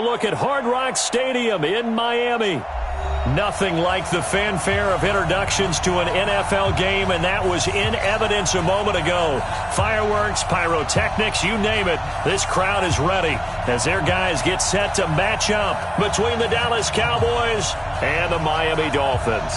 look at Hard Rock Stadium in Miami. Nothing like the fanfare of introductions to an NFL game, and that was in evidence a moment ago. Fireworks, pyrotechnics, you name it. This crowd is ready as their guys get set to match up between the Dallas Cowboys and the Miami Dolphins.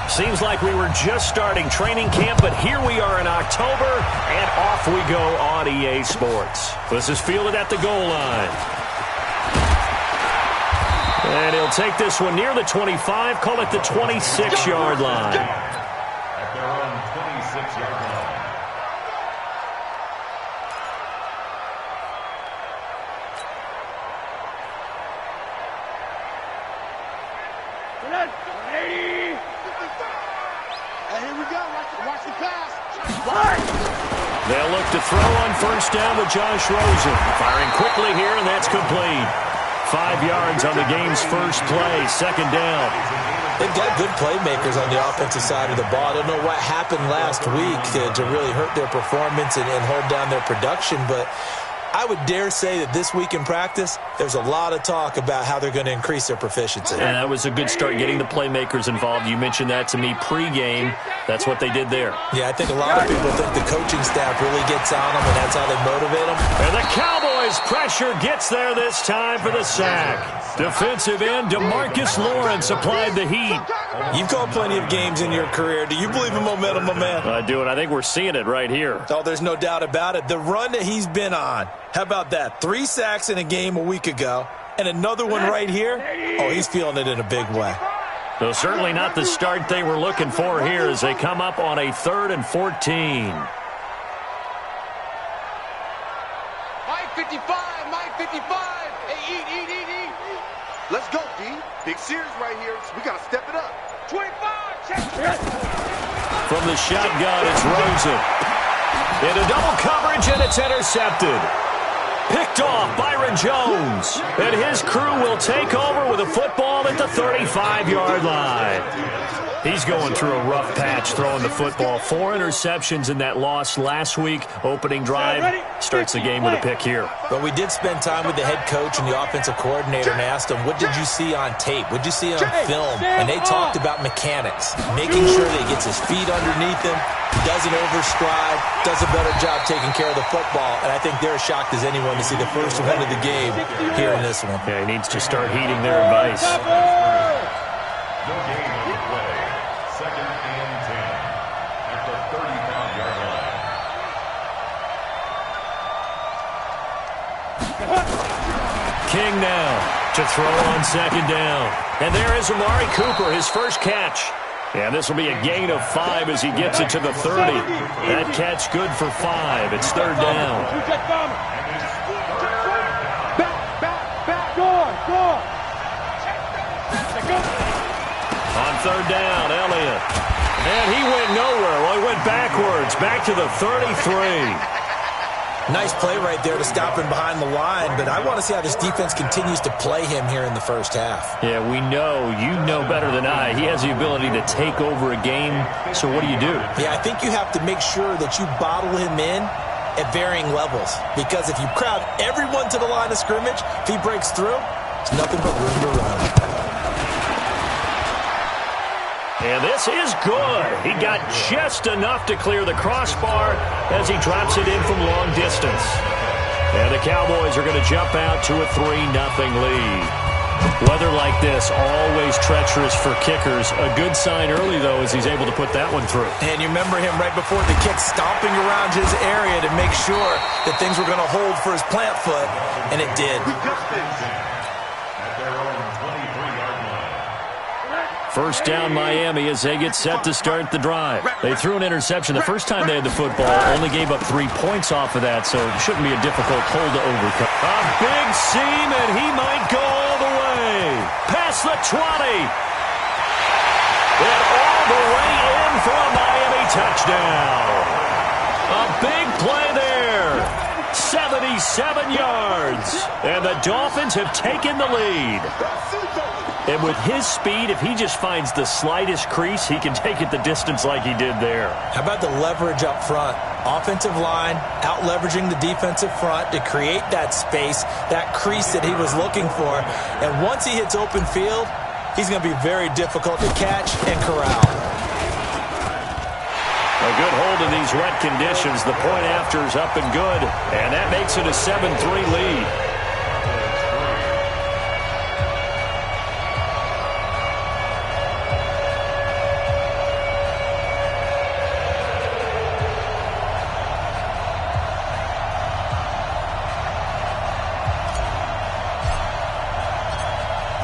Seems like we were just starting training camp, but here we are in October, and off we go on EA Sports. This is fielded at the goal line. And he'll take this one near the 25, call it the 26-yard line. At their own 26-yard line. They'll look to throw on first down with Josh Rosen. Firing quickly here, and that's complete. 5 yards on the game's first play, second down. They've got good playmakers on the offensive side of the ball. I don't know what happened last week to really hurt their performance and hold down their production, but I would dare say that this week in practice, there's a lot of talk about how they're going to increase their proficiency. And that was a good start, getting the playmakers involved. You mentioned that to me pregame. That's what they did there. Yeah, I think a lot of people think the coaching staff really gets on them, and that's how they motivate them. And the Cowboys' pressure gets there this time for the sack. Defensive end DeMarcus Lawrence applied the heat. You've called plenty of games in your career. Do you believe in momentum, my man? I do, and I think we're seeing it right here. Oh, there's no doubt about it. The run that he's been on. How about that? 3 sacks in a game a week ago, and another one right here. Oh, he's feeling it in a big way. So certainly not the start they were looking for here as they come up on a 3rd and 14. Mike 55, Mike 55. Hey, eat. Let's go, D. Big series right here, so we got to step it up. 25, check. From the shotgun, it's Rosen. Into double coverage, and it's intercepted. Picked off Byron Jones. And his crew will take over with a football at the 35-yard line. He's going through a rough patch throwing the football. 4 interceptions in that loss last week. Opening drive starts the game with a pick here. But we did spend time with the head coach and the offensive coordinator and asked them, what did you see on tape? What did you see on film? And they talked about mechanics, making sure that he gets his feet underneath him, doesn't overstride, does a better job taking care of the football. And I think they're as shocked as anyone to see the first win of the game here in this one. Yeah, he needs to start heeding their advice. No game on the play. 2nd and 10 at the 35-yard line. King now to throw on 2nd down. And there is Amari Cooper, his first catch. And this will be a gain of 5 as he gets it to the 30. That catch good for 5. It's 3rd down. On 3rd down, Elliott. And he went nowhere. Well, he went backwards, back to the 33. Nice play right there to stop him behind the line, but I want to see how this defense continues to play him here in the first half. Yeah, we know. You know better than I. He has the ability to take over a game, so what do you do? Yeah, I think you have to make sure that you bottle him in at varying levels, because if you crowd everyone to the line of scrimmage, if he breaks through, it's nothing but room to run. And this is good. He got just enough to clear the crossbar as he drops it in from long distance. And the Cowboys are going to jump out to a 3-0 lead. Weather like this, always treacherous for kickers. A good sign early, though, as he's able to put that one through. And you remember him right before the kick stomping around his area to make sure that things were going to hold for his plant foot, and it did. First down Miami as they get set to start the drive. They threw an interception the first time they had the football, only gave up 3 points off of that, so it shouldn't be a difficult hole to overcome. A big seam, and he might go all the way. Past the 20. And all the way in for a Miami touchdown. A big play there. 77 yards. And the Dolphins have taken the lead. And with his speed, if he just finds the slightest crease, he can take it the distance like he did there. How about the leverage up front? Offensive line out-leveraging the defensive front to create that space, that crease that he was looking for. And once he hits open field, he's going to be very difficult to catch and corral. A good hold in these wet conditions. The point after is up and good. And that makes it a 7-3 lead.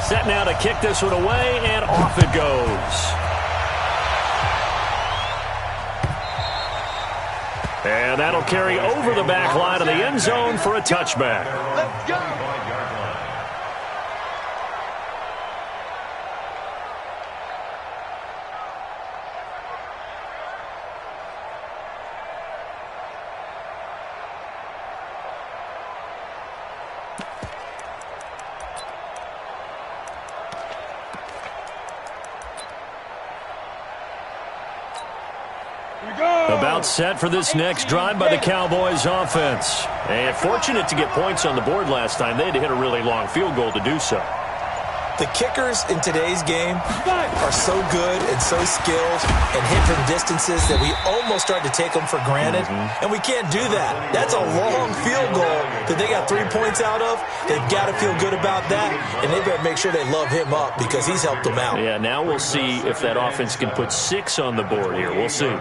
Set now to kick this one away, and off it goes. And that'll carry over the back line of the end zone for a touchback. Let's go. About set for this next drive by the Cowboys offense. And fortunate to get points on the board last time. They had to hit a really long field goal to do so. The kickers in today's game are so good and so skilled and hit from distances that we almost start to take them for granted. And we can't do that. That's a long field goal that they got 3 points out of. They've got to feel good about that, and they better make sure they love him up because he's helped them out. Yeah, now we'll see if that offense can put 6 on the board here. We'll see.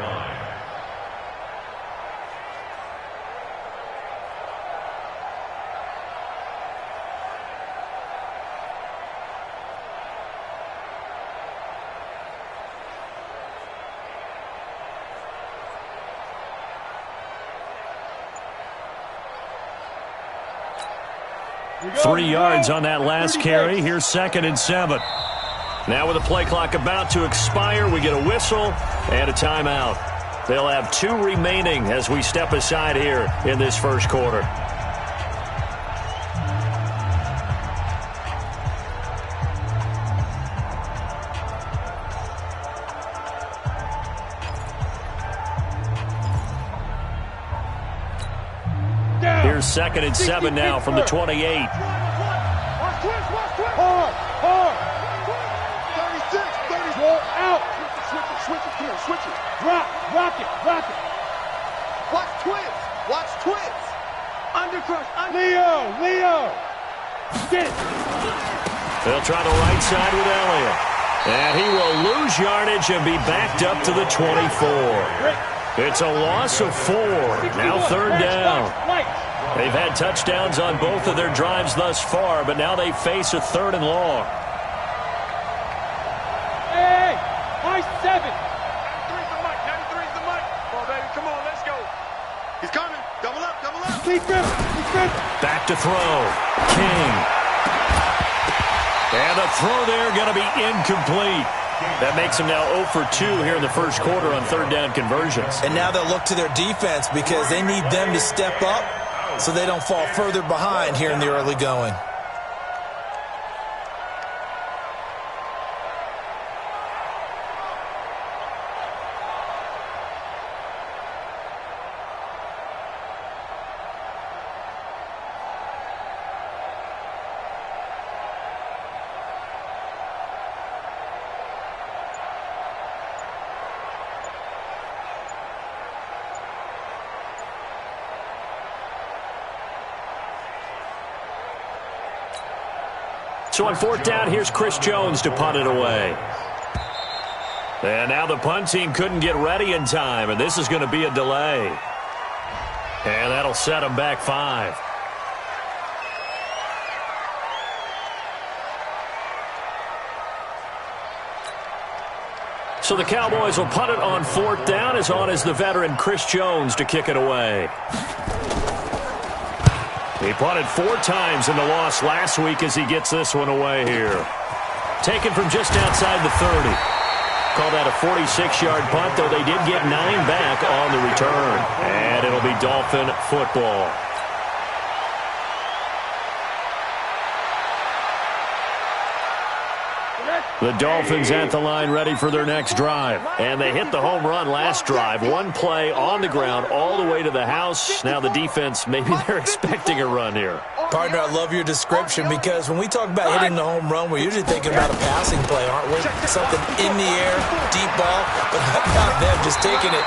Three yards on that last carry. Here's 2nd and 7. Now with the play clock about to expire, we get a whistle and a timeout. They'll have 2 remaining as we step aside here in this first quarter. Here's 2nd and 7 now from the 28. Watch twist. Hard. 36, 30. Roll out. Switch it. Rock it. Watch twist. Undercrush. Leo. Get it. They'll try the right side with Elliott. And he will lose yardage and be backed up to the 24. It's a loss of 4. Now 3rd down. They've had touchdowns on both of their drives thus far, but now they face a 3rd and long. Hey, high 7. 93's the mic. 93's the mic. Come on, baby. Come on, let's go. He's coming. Double up. Keep it. Back to throw. King. And the throw there going to be incomplete. That makes them now 0 for 2 here in the first quarter on 3rd down conversions. And now they'll look to their defense because they need them to step up so they don't fall further behind here in the early going. So on 4th down, here's Chris Jones to punt it away. And now the punt team couldn't get ready in time, and this is going to be a delay. And that'll set them back 5. So the Cowboys will punt it on 4th down. As on is the veteran Chris Jones to kick it away. He punted 4 times in the loss last week as he gets this one away here. Taken from just outside the 30. Call that a 46-yard punt, though they did get 9 back on the return. And it'll be Dolphin football. The Dolphins at the line ready for their next drive. And they hit the home run last drive. One play on the ground all the way to the house. Now the defense, maybe they're expecting a run here. Partner, I love your description because when we talk about hitting the home run, we're usually thinking about a passing play, aren't we? Something in the air, deep ball, but not them just taking it.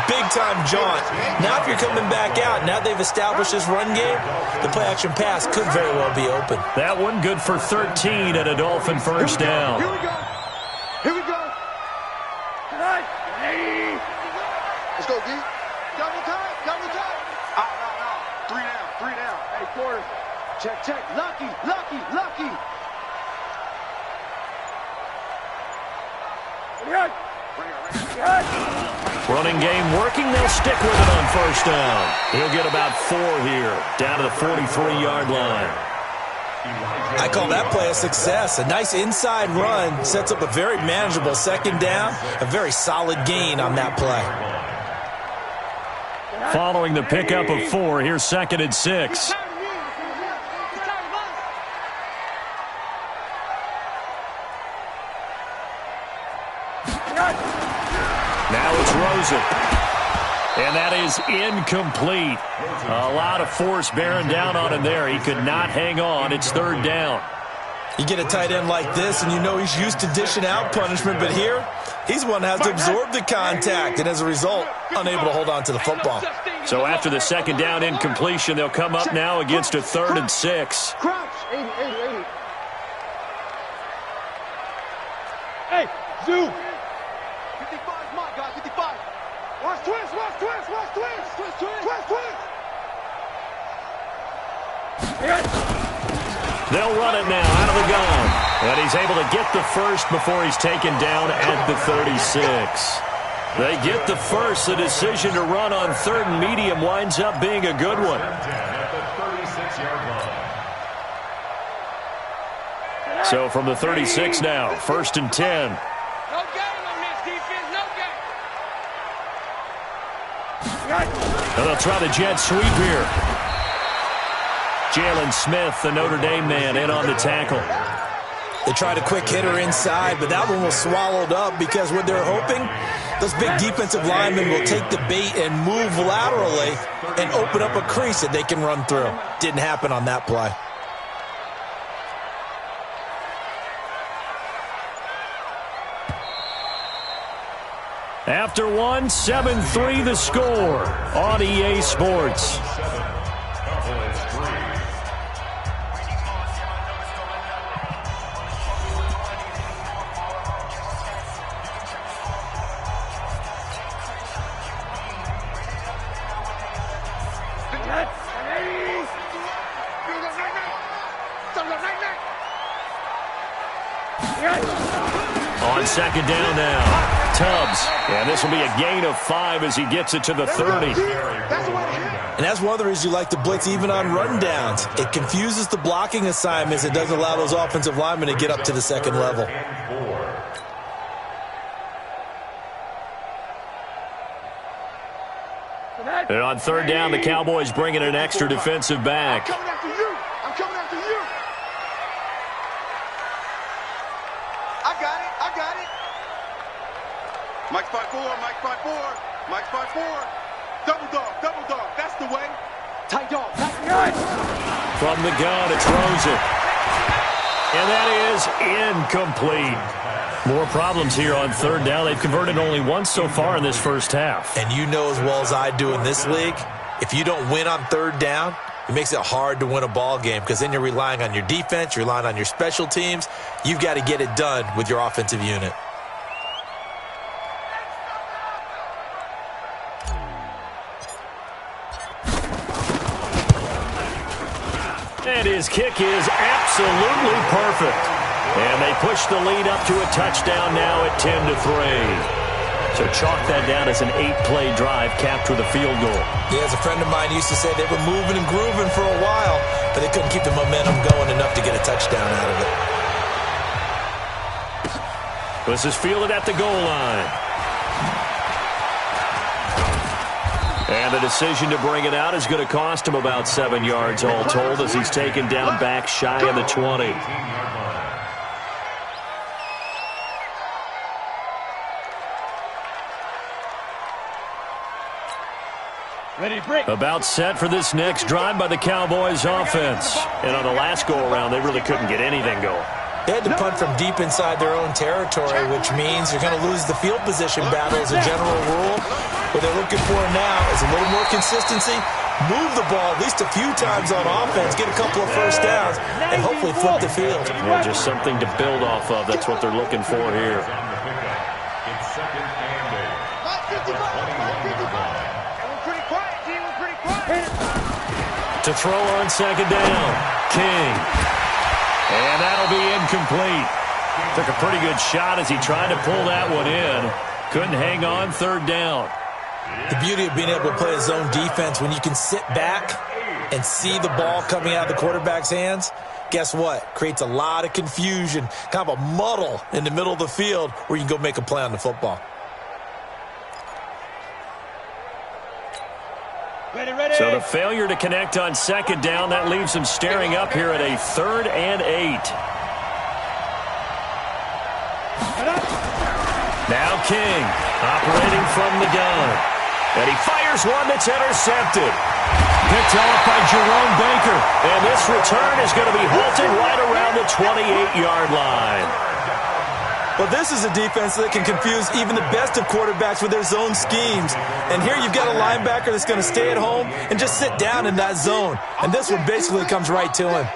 Big-time jaunt. Now if you're coming back out, now they've established this run game, the play-action pass could very well be open. That one good for 13 and a Dolphin first down. Here we go. Here we go. Let's go, D. Double time, double time. Out. 3 down. Hey, quarter. Check. Lucky. Running game working. They'll stick with it on first down. He'll get about 4 here, down to the 43-yard line. I call that play a success. A nice inside run sets up a very manageable second down, a very solid gain on that play. Following the pickup of 4, here's 2nd and 6. Now it's Rosen. And that is incomplete. A lot of force bearing down on him there. He could not hang on. It's 3rd down. You get a tight end like this, and you know he's used to dishing out punishment, but here, he's one that has to absorb the contact, and as a result, unable to hold on to the football. So after the 2nd down incompletion, they'll come up now against a 3rd and 6. Crouch. 80. Hey, Zoo. 55's my guy, 55. Watch twist. They'll run it now out of the gun. And he's able to get the first before he's taken down at the 36. They get the first. The decision to run on 3rd and medium winds up being a good one. So from the 36 now, 1st and 10. No game on this defense, no game. And they'll try the jet sweep here. Jalen Smith, the Notre Dame man, in on the tackle. They tried a quick hitter inside, but that one was swallowed up because what they're hoping, those big defensive linemen will take the bait and move laterally and open up a crease that they can run through. Didn't happen on that play. After 7-3 the score on EA Sports. On 2nd down now. Tubbs, and this will be a gain of 5 as he gets it to the 30. And that's one of the reasons you like to blitz even on rundowns. It confuses the blocking assignments. It doesn't allow those offensive linemen to get up to the 2nd level. And on 3rd down, the Cowboys bring in an extra defensive back. I'm coming after you. I got it. Mike's 5'4". Double dog. That's the way. Tight dog. From the gun, it's Rosen. And that is incomplete. More problems here on 3rd down. They've converted only once so far in this first half. And you know as well as I do in this league, if you don't win on 3rd down, it makes it hard to win a ball game because then you're relying on your defense, you're relying on your special teams. You've got to get it done with your offensive unit. And his kick is absolutely perfect. And they push the lead up to a touchdown now at 10-3. So chalk that down as an 8-play drive capped with a field goal. Yeah, as a friend of mine used to say, they were moving and grooving for a while, but they couldn't keep the momentum going enough to get a touchdown out of it. This is fielded at the goal line. And the decision to bring it out is going to cost him about 7 yards all told as he's taken down back shy of the 20. About set for this next drive by the Cowboys offense. And on the last go-around, they really couldn't get anything going. They had to punt from deep inside their own territory, which means you're going to lose the field position battle as a general rule. What they're looking for now is a little more consistency, move the ball at least a few times on offense, get a couple of first downs, and hopefully flip the field. Yeah, just something to build off of. That's what they're looking for here. It's second and 8. We're pretty quiet, team. We're pretty quiet. To throw on second down, King. And that'll be incomplete. Took a pretty good shot as he tried to pull that one in. Couldn't hang on third down. The beauty of being able to play a zone defense when you can sit back and see the ball coming out of the quarterback's hands, guess what? Creates a lot of confusion, kind of a muddle in the middle of the field where you can go make a play on the football. So the failure to connect on second down, that leaves him staring up here at a 3rd and 8. Now King, operating from the gun. And he fires one that's intercepted. Picked off by Jerome Baker. And this return is going to be halted right around the 28-yard line. Well, this is a defense that can confuse even the best of quarterbacks with their zone schemes. And here you've got a linebacker that's going to stay at home and just sit down in that zone. And this one basically comes right to him.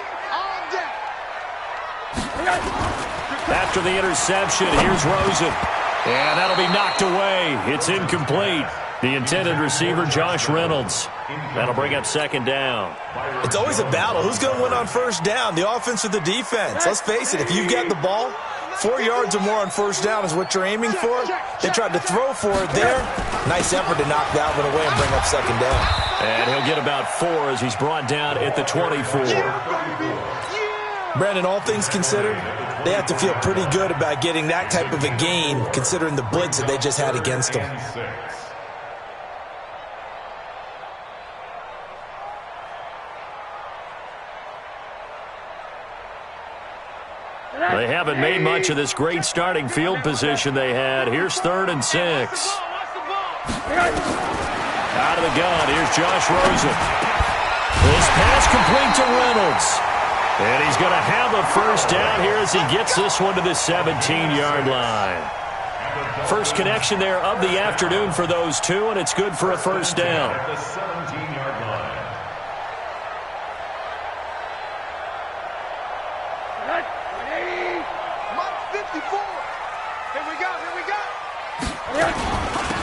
After the interception, here's Rosen. And that'll be knocked away. It's incomplete. The intended receiver, Josh Reynolds. That'll bring up second down. It's always a battle. Who's going to win on first down, the offense or the defense? Let's face it, if you've got the ball, 4 yards or more on first down is what you're aiming for. They tried to throw for it there. Nice effort to knock that one away and bring up second down. And he'll get about 4 as he's brought down at the 24. Brandon, all things considered, they have to feel pretty good about getting that type of a gain considering the blitz that they just had against them. They haven't made much of this great starting field position they had. Here's 3rd and 6. Out of the gun, here's Josh Rosen. This pass complete to Reynolds. And he's going to have a first down here as he gets this one to the 17-yard line. First connection there of the afternoon for those two, and it's good for a first down. At the 17-yard line.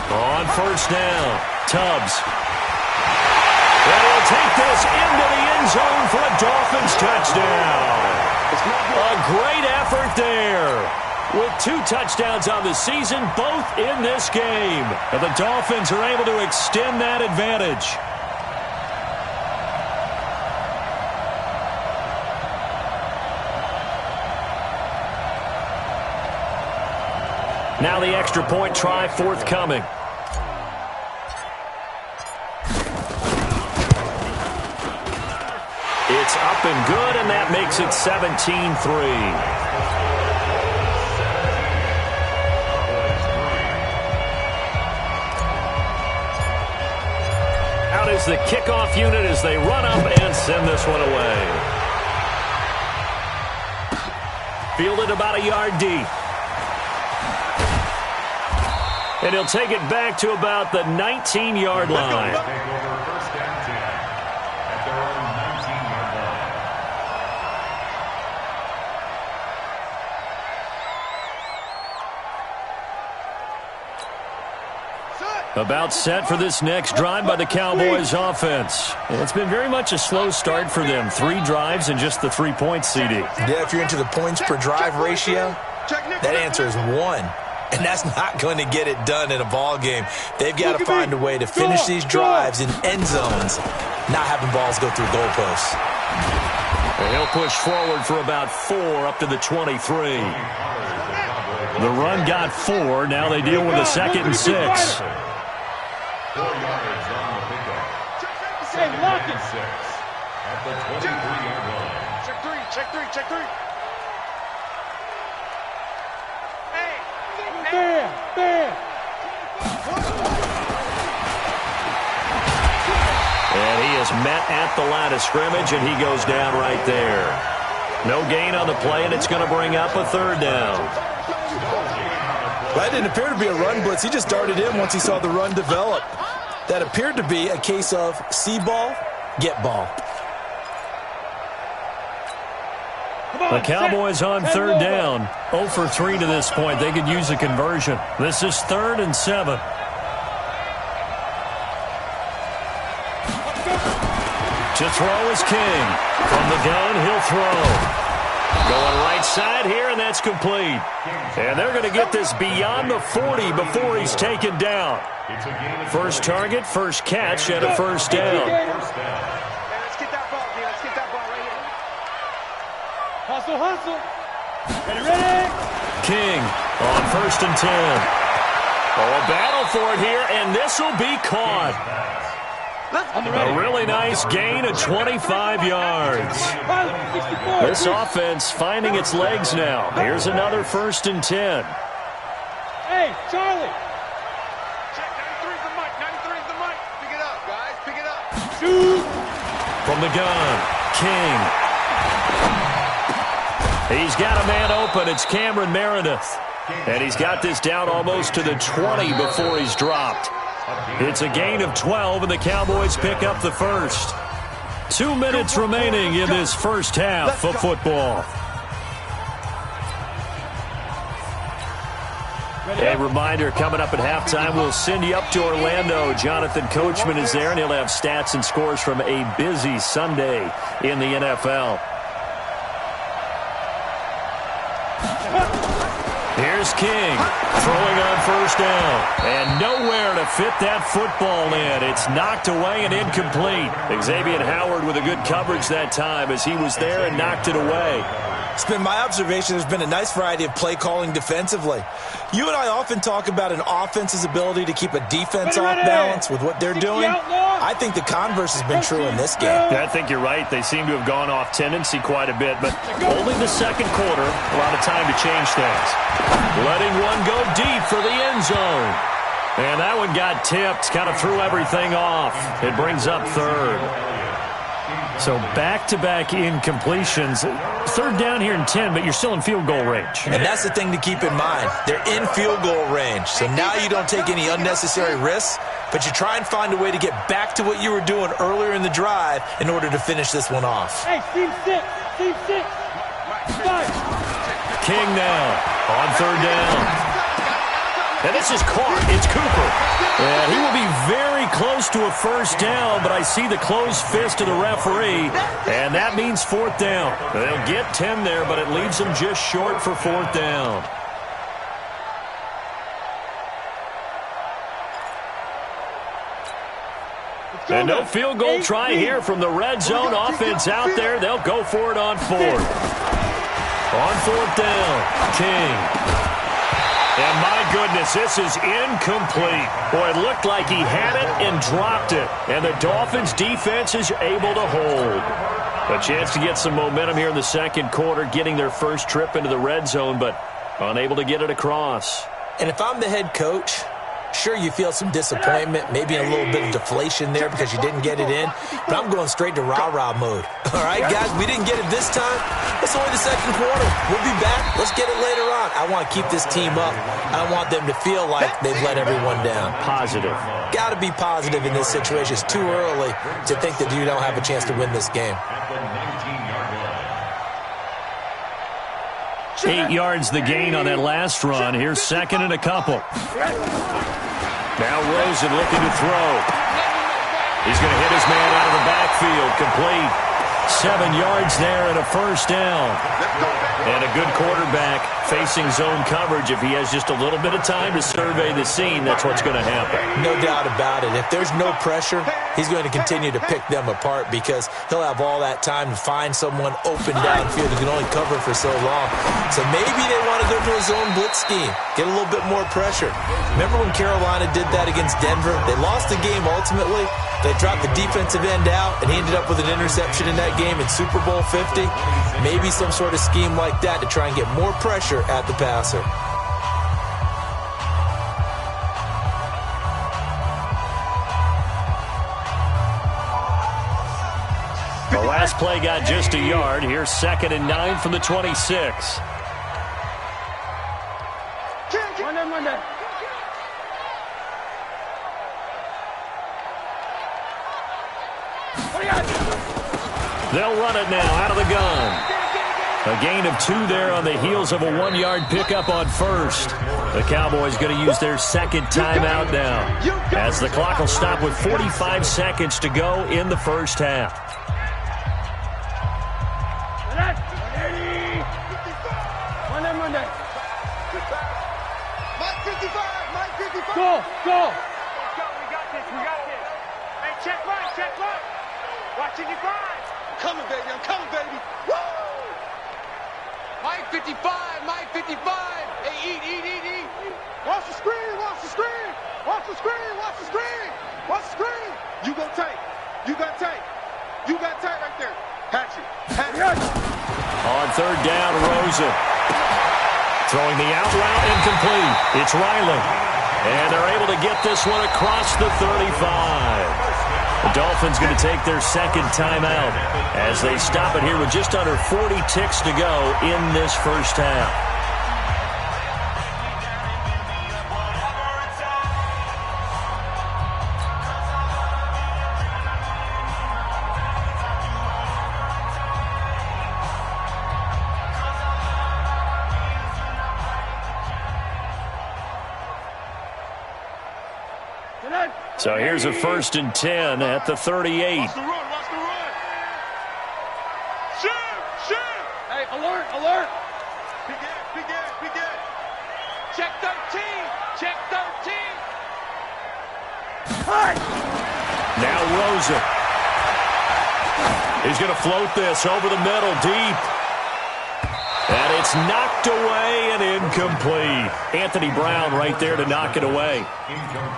On first down, Tubbs. And he'll take this into the end zone for a Dolphins touchdown. A great effort there. With 2 touchdowns on the season, both in this game. And the Dolphins are able to extend that advantage. Now the extra point try forthcoming. It's up and good, and that makes it 17-3. Out is the kickoff unit as they run up and send this one away. Fielded about a yard deep. And he'll take it back to about the 19-yard line. Take over first down 10 at their own 19-yard line. About set for this next drive by the Cowboys offense. And it's been very much a slow start for them. 3 drives and just the 3 points, CD. Yeah, if you're into the points per drive ratio, that answer is 1. And that's not going to get it done in a ball game. They've got to find a way to finish these drives in end zones, not having balls go through goalposts. And he'll push forward for about 4 up to the 23. The run got 4. Now they deal with a 2nd and 6. 4 yards on the pickup. Second and 6 at the 23-yard line. Check 3, check 3, check 3. Bam! is met at the line of scrimmage, and he goes down right there. No gain on the play, and it's going to bring up a third down. That didn't appear to be a run blitz. He just darted in once he saw the run develop. That appeared to be a case of see ball, get ball. The Cowboys on third down. 0 for 3 to this point. They could use a conversion. This is 3rd and 7. To throw is King. From the gun, he'll throw. Going right side here, and that's complete. And they're going to get this beyond the 40 before he's taken down. First target, first catch, and a first down. Let's get that ball, D. Let's get that ball right here. Hustle, hustle. Ready, ready. King on 1st and 10. Oh, a battle for it here, and this will be caught. A really nice gain of 25 yards. This offense finding its legs now. Here's another 1st and 10. Hey, Charlie. Check, 93's the mic. 93's the mic. Pick it up, guys. Pick it up. Shoot. From the gun, King. He's got a man open. It's Cameron Meredith. And he's got this down almost to the 20 before he's dropped. It's a gain of 12, and the Cowboys pick up the first. 2 minutes remaining in this first half of football. A reminder, coming up at halftime, we'll send you up to Orlando. Jonathan Coachman is there, and he'll have stats and scores from a busy Sunday in the NFL. Here's King throwing on 1st down, and nowhere to fit that football in. It's knocked away and incomplete. Xavier Howard with a good coverage that time as he was there and knocked it away. It's been my observation there's been a nice variety of play calling defensively. You and I often talk about an offense's ability to keep a defense off balance with what they're doing. I think the converse has been true in this game. Yeah, I think you're right. They seem to have gone off tendency quite a bit, but only the second quarter, a lot of time to change things. Letting one go deep for the end zone. And that one got tipped, kind of threw everything off. It brings up 3rd. So back-to-back incompletions. 3rd down here in 10, but you're still in field goal range. And that's the thing to keep in mind. They're in field goal range. So now you don't take any unnecessary risks, but you try and find a way to get back to what you were doing earlier in the drive in order to finish this one off. Hey, team 6. Team 6. King now on 3rd down. And this is caught. It's Cooper. And he will be very close to a first down, but I see the closed fist of the referee, and that means 4th down. They'll get 10 there, but it leaves them just short for 4th down. And no field goal try here from the red zone. Offense out there. They'll go for it on 4th. On 4th down, King. And my goodness, this is incomplete. Boy, it looked like he had it and dropped it. And the Dolphins' defense is able to hold. A chance to get some momentum here in the second quarter, getting their first trip into the red zone, but unable to get it across. And if I'm the head coach, sure, you feel some disappointment, maybe a little bit of deflation there because you didn't get it in, but I'm going straight to rah-rah mode. All right, guys, we didn't get it this time. It's only the second quarter. We'll be back. Let's get it later on. I want to keep this team up. I don't want them to feel like they've let everyone down. Positive. Got to be positive in this situation. It's too early to think that you don't have a chance to win this game. 8 yards the gain on that last run. Here's 2nd and a couple. Now Rosen looking to throw. He's going to hit his man out of the backfield. Complete. 7 yards there and a first down. And a good quarterback facing zone coverage. If he has just a little bit of time to survey the scene, that's what's going to happen. No doubt about it. If there's no pressure, he's going to continue to pick them apart because he'll have all that time to find someone open downfield who can only cover for so long. So maybe they want to go to a zone blitz scheme, get a little bit more pressure. Remember when Carolina did that against Denver? They lost the game ultimately. They dropped the defensive end out, and he ended up with an interception in that game in Super Bowl 50. Maybe some sort of scheme like that to try and get more pressure at the passer. last play got just a yard. Here's 2nd and 9 from the 26. Monday. They'll run it now out of the gun. A gain of 2 there on the heels of a 1-yard pickup on first. The Cowboys going to use their 2nd timeout now, as the clock will stop with 45 seconds to go in the first half. Monday. Mike 55. Go. We got this. Hey, check Mike. Watching you five. I'm coming, baby. Woo! Mike 55. Hey, eat. Watch the screen. You got tight right there. Patrick. On 3rd down, Rosa. Throwing the out route, incomplete. It's Riley. And they're able to get this one across the 35. The Dolphins going to take their 2nd timeout as they stop it here with just under 40 ticks to go in this first half. So here's a 1st and 10 at the 38. Watch the run. Shoot. Hey, alert. Big gas. Check 13. Hey! Now Rosa. He's going to float this over the middle deep. And it's knocked away and incomplete. Anthony Brown right there to knock it away.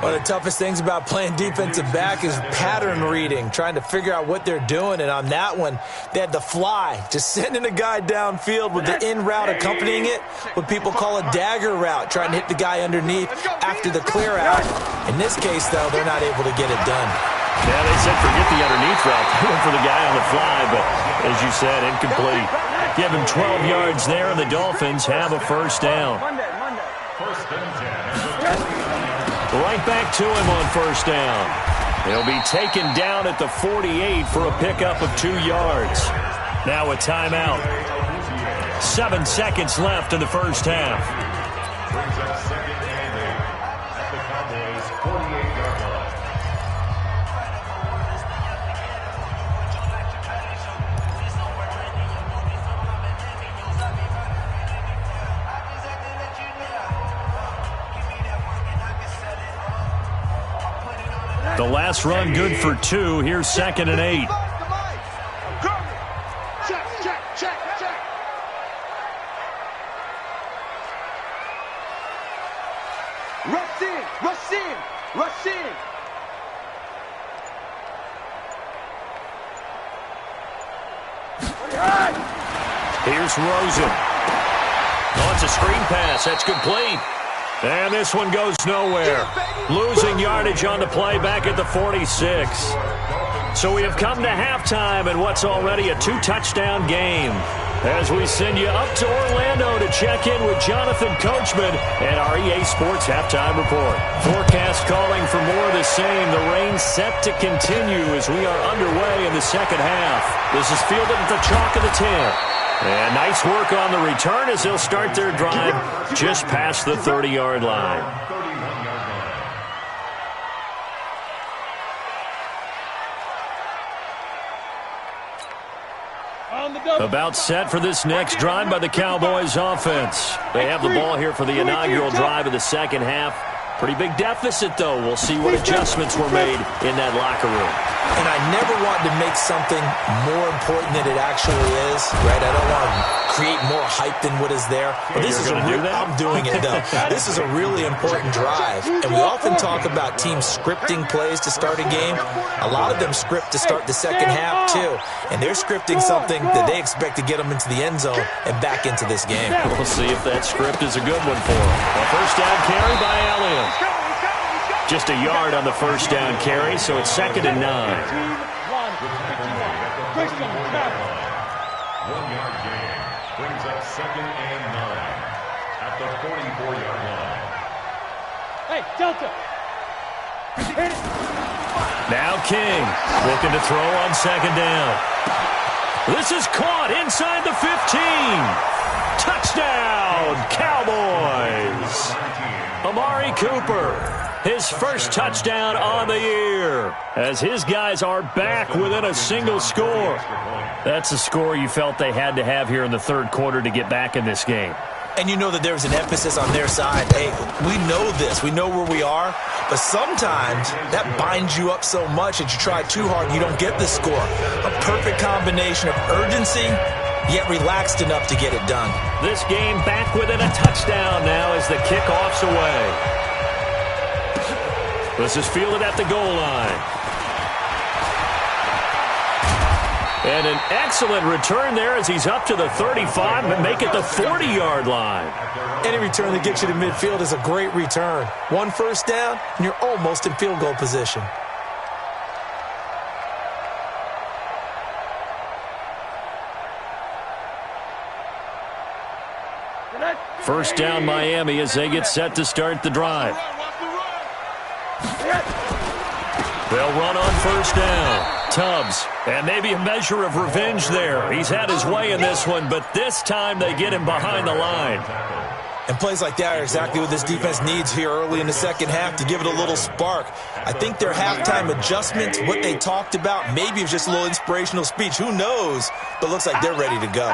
One of the toughest things about playing defensive back is pattern reading, trying to figure out what they're doing. And on that one, they had the fly, just sending a guy downfield with the in route accompanying it, what people call a dagger route, trying to hit the guy underneath after the clear out. In this case, though, they're not able to get it done. Yeah, they said forget the underneath route. They went for the guy on the fly, but as you said, incomplete. Give him 12 yards there, and the Dolphins have a 1st down. Monday. Right back to him on 1st down. He'll be taken down at the 48 for a pickup of 2 yards. Now a timeout. 7 seconds left in the first half. Brings up 2nd and 8 at the Cowboys' 48-yard line. The last run good for 2. Here's 2nd and 8. Check. Rush in. Here's Rosen. Oh, it's a screen pass. That's complete. And this one goes nowhere. Losing yardage on the play back at the 46. So we have come to halftime in what's already a 2-touchdown game. As we send you up to Orlando to check in with Jonathan Coachman and our EA Sports Halftime Report. Forecast calling for more of the same. The rain set to continue as we are underway in the second half. This is fielded at the chalk of the 10. And nice work on the return as they'll start their drive just past the 30-yard line. 31-yard line. About set for this next drive by the Cowboys offense. They have the ball here for the inaugural drive of the second half. Pretty big deficit, though. We'll see what adjustments were made in that locker room. And I never want to make something more important than it actually is, right? I don't want to create more hype than what is there. But this is I'm doing it, though. This is a really important drive. And we often talk about teams scripting plays to start a game. A lot of them script to start the second half, too. And they're scripting something that they expect to get them into the end zone and back into this game. We'll see if that script is a good one for them. A first down carry by Elliott. Just a yard on the first down carry, so it's 2nd and 9. Christian, travel. 1-yard gain brings up 2nd and 9 at the 44-yard line. Hey, Delta. Hit it. Now King looking to throw on 2nd down. This is caught inside the 15. Touchdown, Cowboys. Amari Cooper, his first touchdown on the year, as his guys are back within a single score. That's a score you felt they had to have here in the third quarter to get back in this game. And you know that there was an emphasis on their side. Hey, we know this. We know where we are. But sometimes that binds you up so much that you try too hard and you don't get the score. A perfect combination of urgency, yet relaxed enough to get it done. This game back within a touchdown now as the kickoff's away. This is fielded at the goal line. And an excellent return there as he's up to the 35 and make it the 40-yard line. Any return that gets you to midfield is a great return. 1 first down, and you're almost in field goal position. First down Miami as they get set to start the drive. They'll run on first down. Tubbs, and maybe a measure of revenge there. He's had his way in this one, but this time they get him behind the line. And plays like that are exactly what this defense needs here early in the second half to give it a little spark. I think their halftime adjustment, what they talked about, maybe it's just a little inspirational speech. Who knows? But looks like they're ready to go.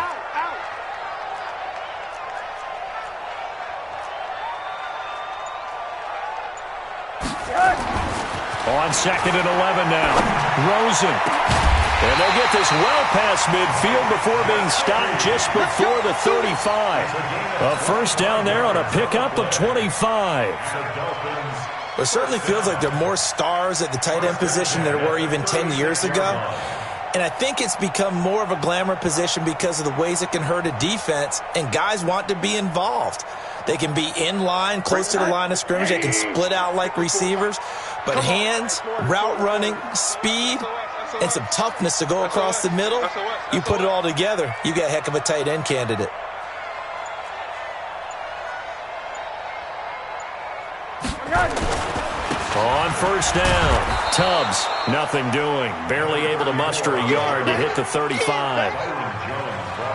On 2nd and 11 now. Rosen. And they'll get this well past midfield before being stopped just before the 35. A first down there on a pickup of 25. Well, it certainly feels like there are more stars at the tight end position than there were even 10 years ago. And I think it's become more of a glamour position because of the ways it can hurt a defense, and guys want to be involved. They can be in line, close to the line of scrimmage. They can split out like receivers. But hands, route running, speed, and some toughness to go across the middle, you put it all together, you got a heck of a tight end candidate. On first down, Tubbs, nothing doing. Barely able to muster a yard to hit the 35.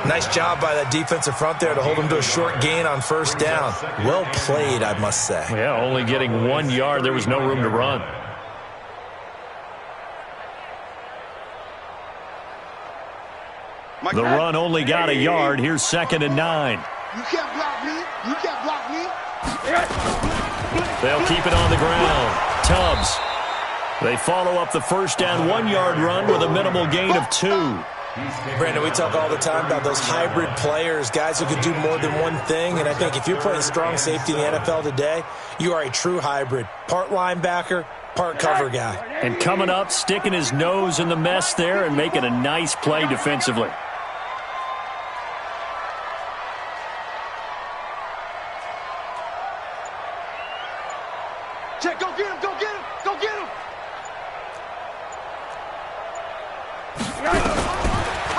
Nice job by that defensive front there to hold him to a short gain on first down. Well played, I must say. Yeah, only getting 1 yard. There was no room to run. The run only got a yard. Here's 2nd and 9. You can't block me. You can't block me. They'll keep it on the ground. Tubbs. They follow up the first down 1-yard run with a minimal gain of 2. Brandon, we talk all the time about those hybrid players, guys who can do more than one thing. And I think if you're playing strong safety in the NFL today, you are a true hybrid. Part linebacker, part cover guy. And coming up, sticking his nose in the mess there and making a nice play defensively. Check, go get him, go get him, go get him.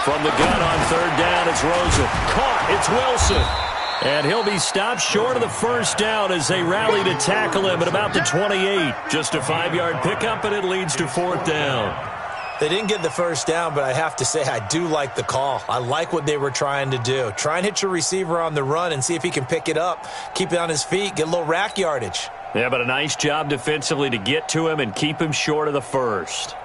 From the gun on third down, it's Rosen. Caught, it's Wilson. And he'll be stopped short of the first down as they rally to tackle him at about the 28. Just a 5-yard pickup, and it leads to fourth down. They didn't get the first down, but I have to say I do like the call. I like what they were trying to do. Try and hit your receiver on the run and see if he can pick it up, keep it on his feet, get a little rack yardage. Yeah, but a nice job defensively to get to him and keep him short of the first.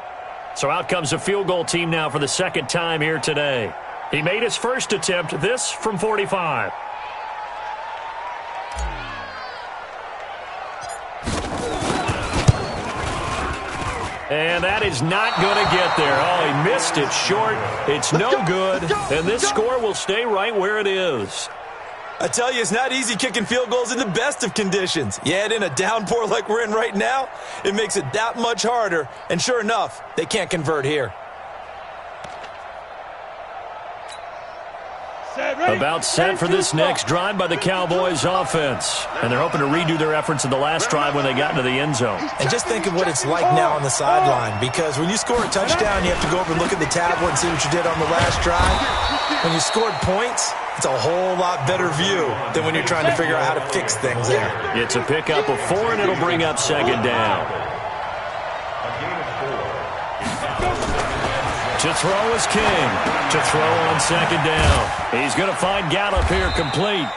So out comes the field goal team now for the second time here today. He made his first attempt, this from 45. And that is not going to get there. Oh, he missed it short. It's no good. And this score will stay right where it is. I tell you, it's not easy kicking field goals in the best of conditions. You add in a downpour like we're in right now, it makes it that much harder. And sure enough, they can't convert here. About set for this next drive by the Cowboys offense. And they're hoping to redo their efforts in the last drive when they got into the end zone. And just think of what it's like now on the sideline, because when you score a touchdown, you have to go over and look at the tablet and see what you did on the last drive. When you scored points, it's a whole lot better view than when you're trying to figure out how to fix things there. It's a pickup of 4, and it'll bring up second down. To throw is King. To throw on second down. He's going to find Gallup here complete.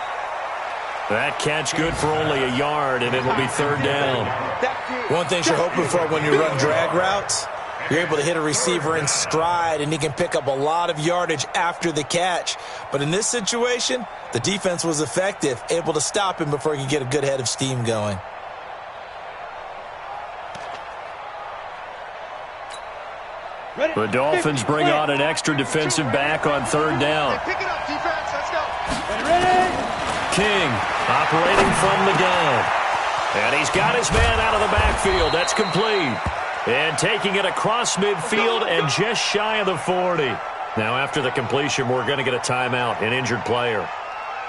That catch good for only a yard, and it'll be third down. One thing you're hoping for when you run drag routes, you're able to hit a receiver in stride, and he can pick up a lot of yardage after the catch. But in this situation, the defense was effective, able to stop him before he could get a good head of steam going. The Dolphins bring on an extra defensive back on third down. Pick it up, defense. Let's go. King operating from the gun. And he's got his man out of the backfield. That's complete. And taking it across midfield and just shy of the 40. Now after the completion, we're going to get a timeout, an injured player.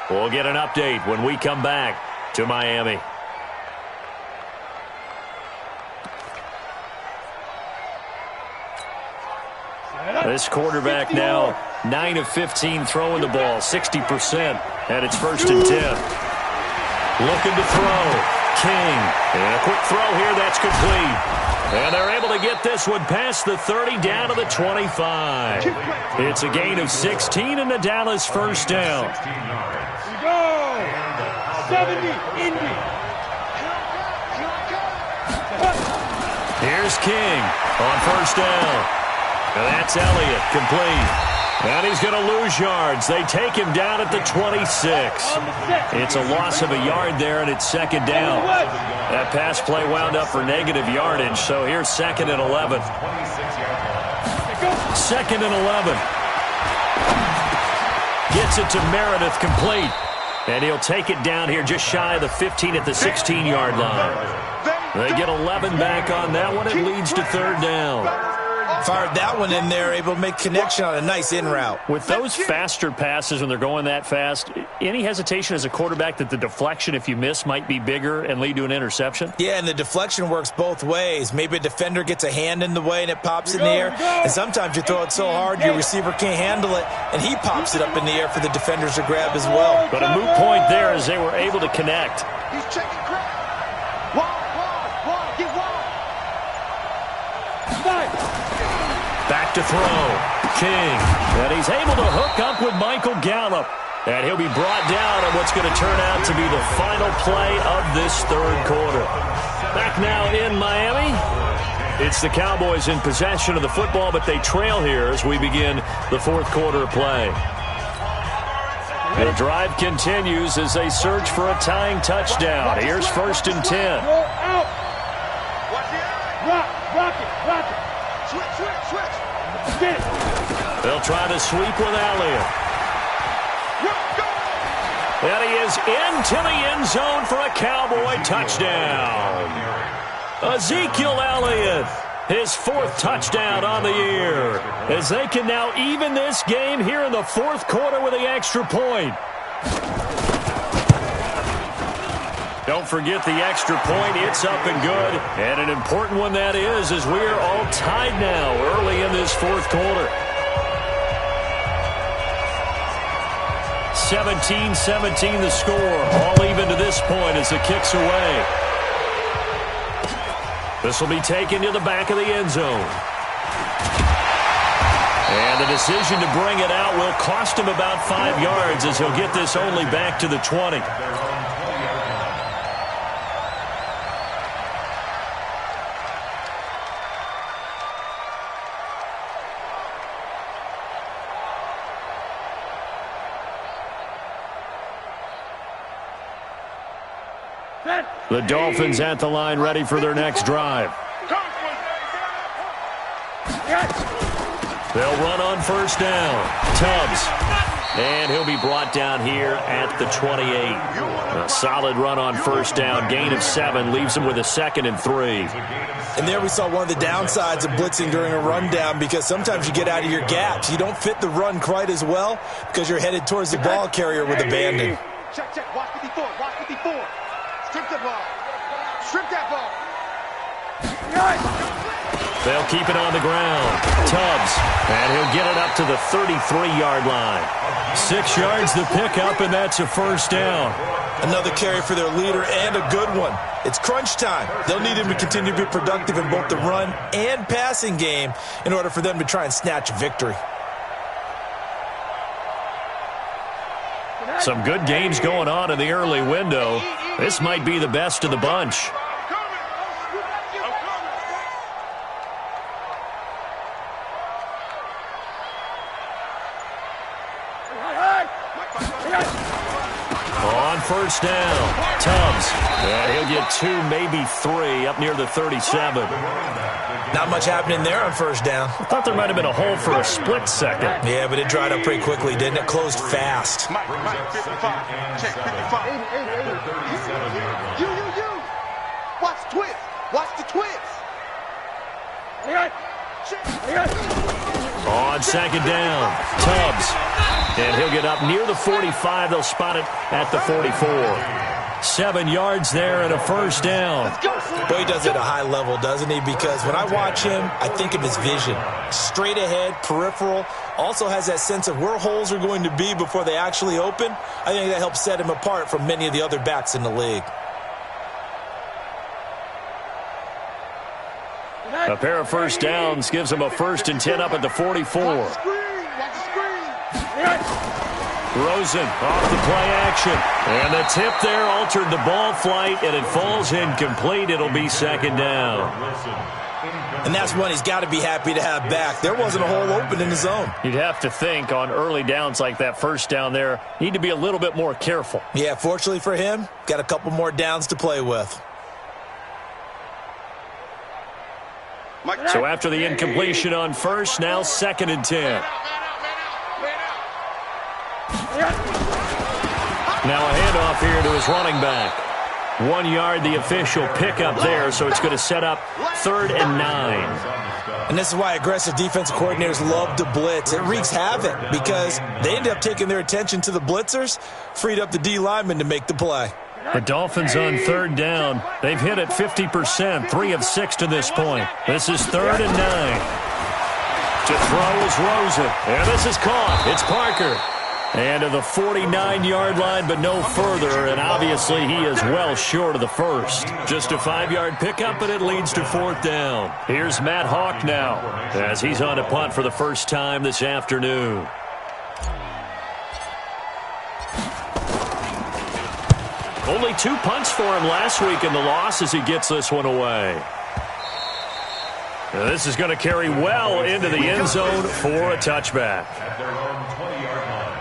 We'll get an update when we come back to Miami. This quarterback now 9 of 15 throwing the ball, 60%, and it's first and 10. Looking to throw. King. And a quick throw here, that's complete. And they're able to get this one past the 30 down to the 25. It's a gain of 16 and the Dallas first down. Go! 70, Indy. Here's King on first down. And that's Elliott, complete. And he's going to lose yards. They take him down at the 26. It's a loss of a yard there, and it's second down. That pass play wound up for negative yardage, so here's second and 11. Second and 11. Gets it to Meredith, complete. And he'll take it down here just shy of the 15 at the 16-yard line. They get 11 back on that one. It leads to third down. Fired that one in there, able to make connection on a nice in route. With those faster passes when they're going that fast, any hesitation as a quarterback that the deflection, if you miss, might be bigger and lead to an interception? Yeah, and the deflection works both ways. Maybe a defender gets a hand in the way and it pops in the air. And sometimes you throw it so hard your receiver can't handle it, and he pops it up in the air for the defenders to grab as well. But a moot point there as they were able to connect. He's checking crap. Wall, get wall. Back to throw. King. And he's able to hook up with Michael Gallup. And he'll be brought down on what's going to turn out to be the final play of this third quarter. Back now in Miami. It's the Cowboys in possession of the football, but they trail here as we begin the fourth quarter of play. The drive continues as they search for a tying touchdown. Here's first and 10. Rock it. Switch. They'll try to sweep with Elliott. And he is into the end zone for a Cowboy touchdown. Ezekiel Elliott, his fourth touchdown on the year, as they can now even this game here in the fourth quarter with the extra point. Don't forget the extra point. It's up and good. And an important one that is, as we're all tied now early in this fourth quarter. 17-17 the score. All even to this point as the kick's away. This will be taken to the back of the end zone. And the decision to bring it out will cost him about 5 yards as he'll get this only back to the 20. The Dolphins at the line ready for their next drive. They'll run on first down. Tubbs And he'll be brought down here at the 28. A solid run on first down. Gain of 7 leaves him with a 2nd and 3. And there we saw one of the downsides of blitzing during a rundown, because sometimes you get out of your gaps. You don't fit the run quite as well because you're headed towards the ball carrier with abandon. Check, check. Watch 54. Watch 54. Strip that ball. Strip that ball. They'll keep it on the ground. Tubbs, and he'll get it up to the 33-yard line. 6 yards the pickup, and that's a first down. Another carry for their leader, and a good one. It's crunch time. They'll need him to continue to be productive in both the run and passing game in order for them to try and snatch a victory. Some good games going on in the early window. This might be the best of the bunch. On first down, Tubbs. And he'll get 2, maybe 3 up near the 37. Not much happening there on first down. I thought there might have been a hole for a split second. Yeah, but it dried up pretty quickly, didn't it? Closed fast. Mike, 55. Check, 55. You. Watch the twist. Watch the twist. On second down, Tubbs. And he'll get up near the 45. They'll spot it at the 44. 7 yards there and a first down. Boy, he does it at a high level, doesn't he? Because when I watch him, I think of his vision. Straight ahead, peripheral. Also has that sense of where holes are going to be before they actually open. I think that helps set him apart from many of the other backs in the league. A pair of first downs gives him a 1st and 10 up at the 44. Rosen off the play action. And the tip there altered the ball flight, and it falls incomplete. It'll be 2nd down. And that's one he's got to be happy to have back. There wasn't a hole open in the zone. You'd have to think on early downs like that first down there, need to be a little bit more careful. Yeah, fortunately for him, got a couple more downs to play with. So after the incompletion on first, now 2nd and 10. Now a handoff here to his running back. 1 yard, the official pickup there, so it's going to set up 3rd and 9. And this is why aggressive defensive coordinators love to blitz. It wreaks havoc because they end up taking their attention to the blitzers, freed up the D lineman to make the play. The Dolphins on 3rd down. They've hit it 50%, 3 of 6 to this point. This is 3rd and 9. To throw is Rosen. And this is caught. It's Parker. And to the 49-yard line, but no further. And obviously he is well short of the first. Just a 5-yard pickup, but it leads to 4th down. Here's Matt Hawk now as he's on to punt for the first time this afternoon. Only 2 punts for him last week in the loss as he gets this one away. Now this is going to carry well into the end zone for a touchback. At their own 20-yard line.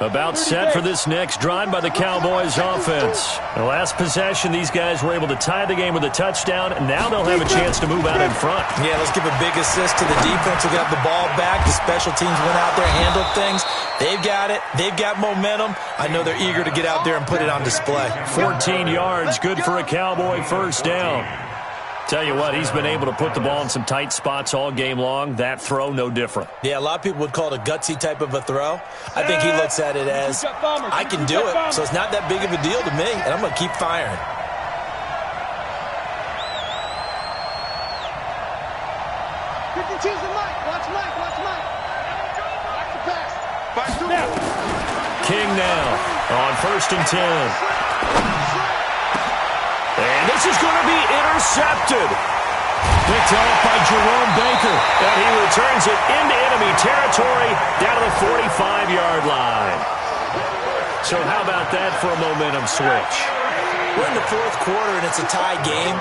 About set for this next drive by the Cowboys offense. The last possession, these guys were able to tie the game with a touchdown, and now they'll have a chance to move out in front. Yeah, let's give a big assist to the defense who got the ball back. The special teams went out there, handled things. They've got it. They've got momentum. I know they're eager to get out there and put it on display. 14 yards, good for a Cowboy first down. Tell you what, he's been able to put the ball in some tight spots all game long. That throw, no different. Yeah, a lot of people would call it a gutsy type of a throw. I think he looks at it as, I can do it, so it's not that big of a deal to me, and I'm going to keep firing. King now on 1st and 10. And this is going to be intercepted. Picked off by Jerome Baker. And he returns it into enemy territory down to the 45-yard line. So how about that for a momentum switch? We're in the 4th quarter, and it's a tie game.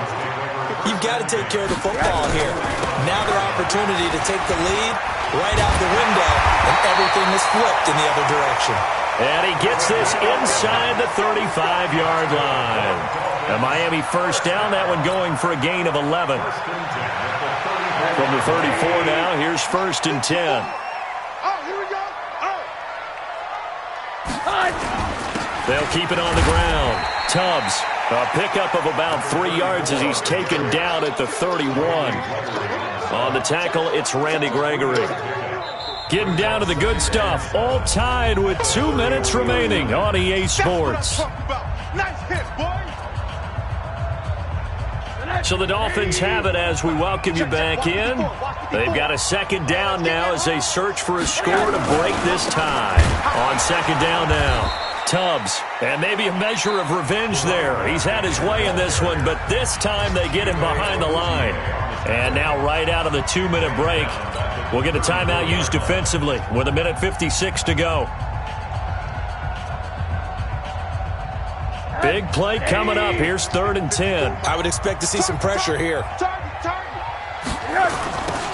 You've got to take care of the football here. Now their opportunity to take the lead right out the window, and everything is flipped in the other direction. And he gets this inside the 35-yard line. A Miami first down, that one going for a gain of 11. From the 34 now, here's 1st and 10. Oh, here we go. They'll keep it on the ground. Tubbs, a pickup of about 3 yards as he's taken down at the 31. On the tackle, it's Randy Gregory. Getting down to the good stuff. All tied with 2 minutes remaining on EA Sports. Nice hit, boy. So the Dolphins have it as we welcome you back in. They've got a 2nd down now as they search for a score to break this tie. On 2nd down now. Tubbs, and maybe a measure of revenge there. He's had his way in this one, but this time they get him behind the line. And now right out of the 2-minute break, we'll get a timeout used defensively with 1:56 to go. Big play coming up. Here's 3rd and 10. I would expect to see some pressure here.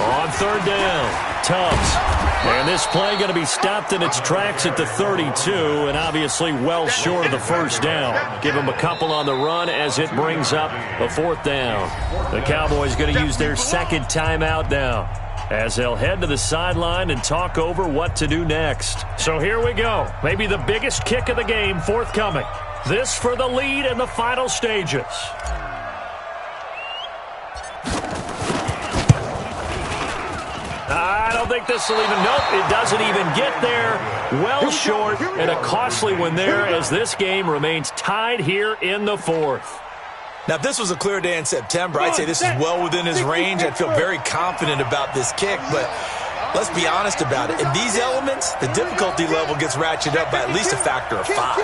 On 3rd down, Tubbs. And this play going to be stopped in its tracks at the 32, and obviously well short of the 1st down. Give him a couple on the run as it brings up a 4th down. The Cowboys going to use their 2nd timeout now, as they'll head to the sideline and talk over what to do next. So here we go. Maybe the biggest kick of the game forthcoming. This for the lead in the final stages. I don't think this will even, nope, it doesn't even get there. Well short, and a costly one there as this game remains tied here in the 4th. Now, if this was a clear day in September, I'd say this is well within his range. I'd feel very confident about this kick, but let's be honest about it. In these elements, the difficulty level gets ratcheted up by at least a factor of 5.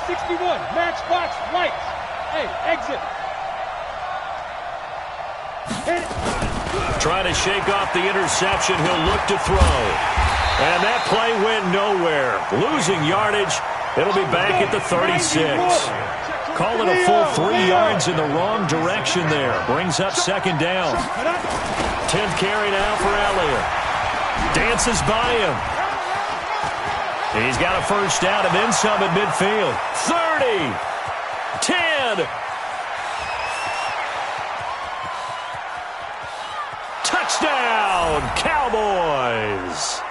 61, matchbox, lights. Hey, exit. Hit it. Trying to shake off the interception. He'll look to throw. And that play went nowhere. Losing yardage. It'll be back at the 36. Call it a full 3 yards in the wrong direction there. Brings up 2nd down. 10th carry now for Elliott. Dances by him. He's got a 1st down and then some at midfield. 30. 10. Touchdown, Cowboys!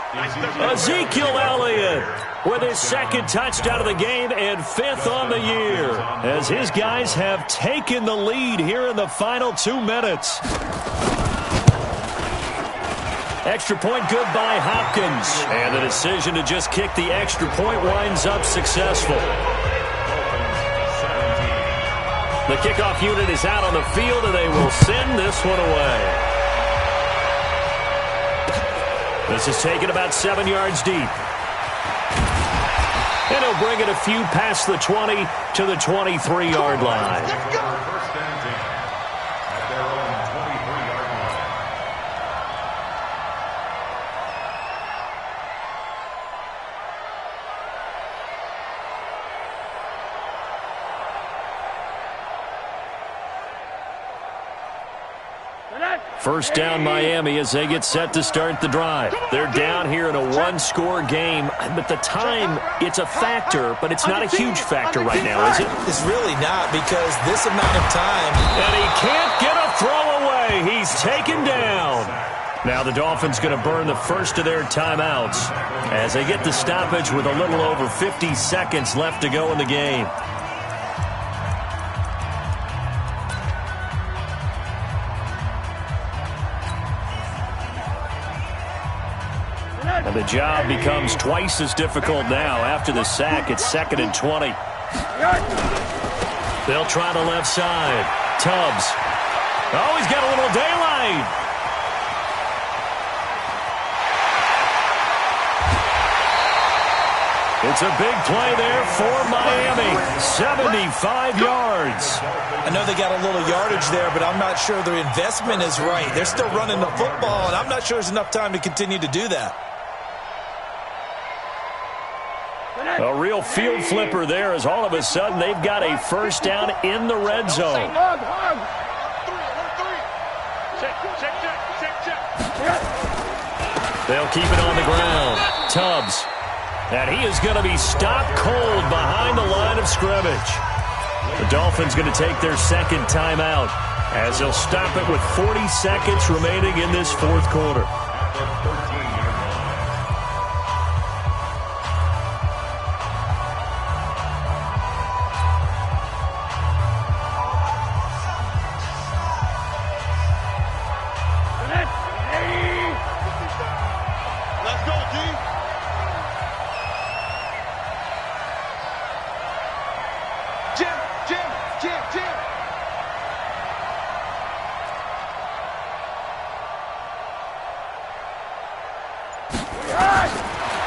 Ezekiel Elliott with his 2nd touchdown of the game and 5th on the year, as his guys have taken the lead here in the final 2 minutes. Extra point good by Hopkins, and the decision to just kick the extra point winds up successful. The kickoff unit is out on the field, and they will send this one away. This is taken about 7 yards deep. And he'll bring it a few past the 20 to the 23-yard line. First down Miami as they get set to start the drive. They're down here in a 1-score game, but the time, it's a factor, but it's not a huge factor right now, is it? It's really not, because this amount of time. And he can't get a throw away. He's taken down. Now the Dolphins going to burn the first of their timeouts as they get the stoppage with a little over 50 seconds left to go in the game. And the job becomes twice as difficult now after the sack. It's 2nd and 20. They'll try the left side. Tubbs. Oh, he's got a little daylight. It's a big play there for Miami. 75 yards. I know they got a little yardage there, but I'm not sure their investment is right. They're still running the football, and I'm not sure there's enough time to continue to do that. A real field flipper there as all of a sudden they've got a 1st down in the red zone. They'll keep it on the ground. Tubbs. And he is going to be stopped cold behind the line of scrimmage. The Dolphins going to take their second timeout as they'll stop it with 40 seconds remaining in this fourth quarter.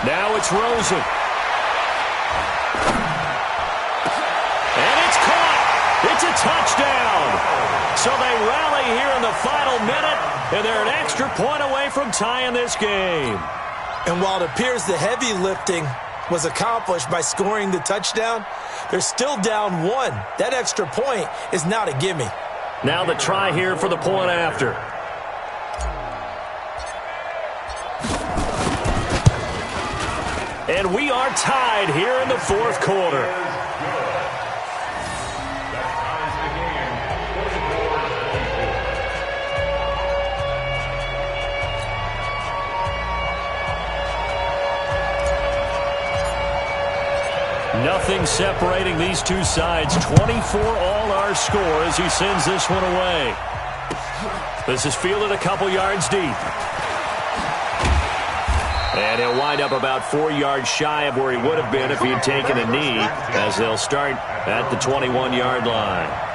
Now it's Rosen. And it's caught. It's a touchdown. So they rally here in the final minute, and they're an extra point away from tying this game. And while it appears the heavy lifting was accomplished by scoring the touchdown, they're still down one. That extra point is not a gimme. Now the try here for the point after. And we are tied here in the fourth quarter. Nothing separating these two sides. 24 all our score as he sends this one away. This is fielded a couple yards deep. And he'll wind up about 4 yards shy of where he would have been if he had taken a knee, as they'll start at the 21-yard line.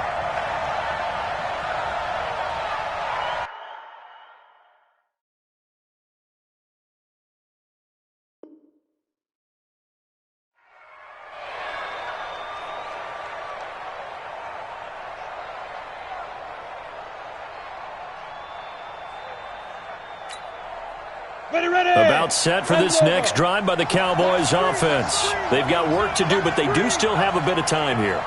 About set for this next drive by the Cowboys offense. They've got work to do, but they do still have a bit of time here.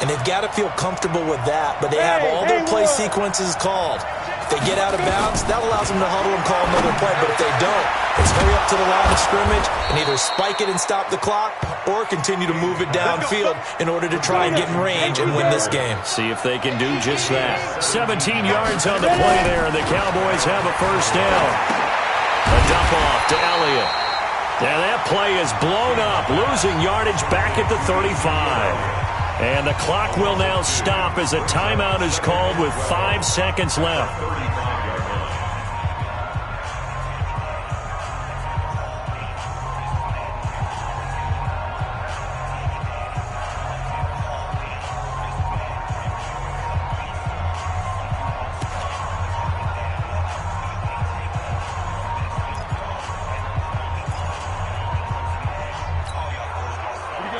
And they've got to feel comfortable with that, but they have all their play sequences called. If they get out of bounds, that allows them to huddle and call another play, but if they don't, it's hurry up to the line of scrimmage and either spike it and stop the clock or continue to move it downfield in order to try and get in range and win this game. See if they can do just that. 17 yards on the play there, and the Cowboys have a first down. A dump off to Elliott. And that play is blown up, losing yardage back at the 35. And the clock will now stop as a timeout is called with 5 seconds left.